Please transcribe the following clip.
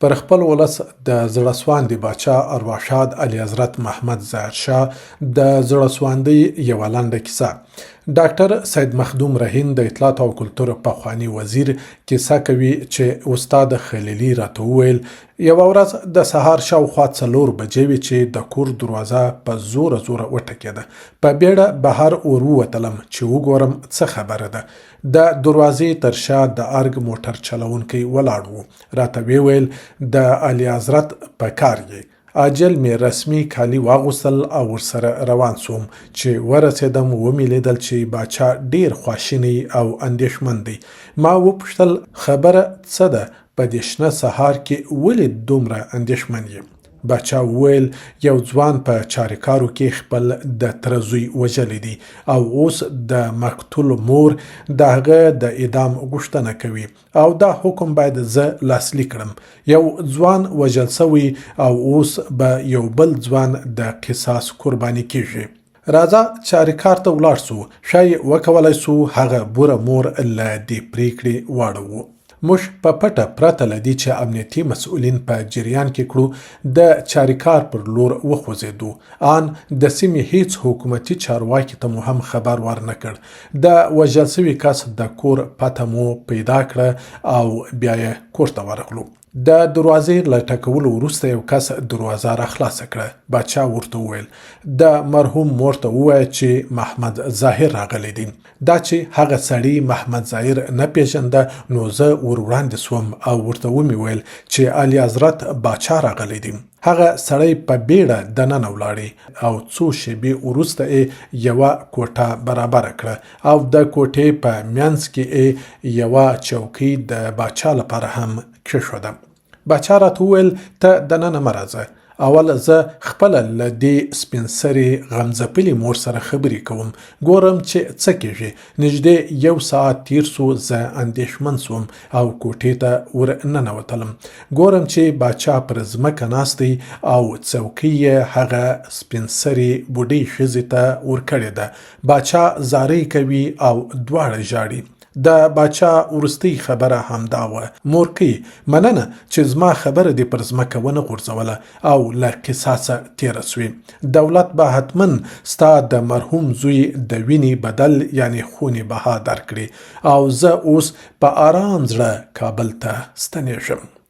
پر خپل ولس د زړهسواندي باچا ارواښاد علي حضرت محمد ظاهر شاه د زړهسواندۍ یوه لنډه کیسه. ډاکټر سید مخدوم رهین د اطلاعات او کلتور پخوانی وزیر کیسه کوي چې استاد خلیلي راته وویل یوه ورځ د سهار شاوخوا 4 بجې وې چې د کور دروازه په زوره وټکېده. په بیړه بهر ور ووتلم چې وګورم څه خبره ده. د دروازې تر شا د ارګ موټر چلونکی ولاړ و. راته ویې ویل د اعلی حضرت په کار یې. عاجل می رسمي کالي واغوستل او ورسره روان سوم چې ورسېدم ومې لیدل چې باچا ډیر خواشینی او اندېښمن دی. ما وپوښتل خبره څه ده؟ په دې شنه سهار کې ولې دومره اندېښمن یې؟ باچا وویل یو ځوان په چاریکارو کې خپل د تره زوی وژلی دی او اوس د مقتول مور د هغه د اعدام غوښتنه کوي او دا حکم باید زه لاسلیک کړم. یو ځوان وژل سوی او اوس به یو بل ځوان د قصاص قرباني کیږي. راځه چاریکار ته ولاړ سو، ښایي وکولای سو هغه بوره مور له دې پریکړې واړوو. موږ په پټه پرته له دې چې امنیتي مسؤلین په جریان کې کړو د چاریکار پر لور وخوځېدو. آن د سیمې هیڅ حکومتي چارواکي ته مو هم خبر ورنه کړ. د وژل سوي کس د کور پته مو پیدا کړه او بیا یې کور ته ورغلو. د دروازې له ټکولو وروسته یو کس دروازه را خلاصه کړه. باچا ورته وویل د مرحوم مور ته ووایه چې محمد ظاهر راغلی دی. دا چې هغه سړی محمد ظاهر نه پیژنده نو زه ور وړاندې سوم او ورته ومې ویل چې اعلی حضرت باچا راغلی دی. هغه سړی په بیړه دننه ولاړی او څو شېبې وروسته یې یوه کوټه برابره کړه او د کوټې په منځ کې یوه چوکۍ د باچا لپاره هم کېښوده. باچا راته وویل ته دننه مه راځه. اول زه خپله له دې سپین سرې غمځپلې مور سره خبرې کوم، ګورم چې څه کېږي. نږدې 1 ساعت تیر سو. زه اندېښمن سوم او کوټې ته ور ننوتلم. ګورم چې باچا پر ځمکه ناست دی او څوکۍ یې هغه سپین سرې بوډۍ ښځې ته ورکړې ده. باچا زارۍ کوي او دواړه ژاړي. د باچا وروستۍ خبره همدا وه. مورکۍ مننه چې زما خبره دې پر ځمکه ونه غورځوله او له قصاصه تېره سوې. دولت به حتما ستا د مرحوم زوی د وینې بدل یعنې خونې بها درکړي او زه اوس په آرام زړه کابل ته ستنېږم.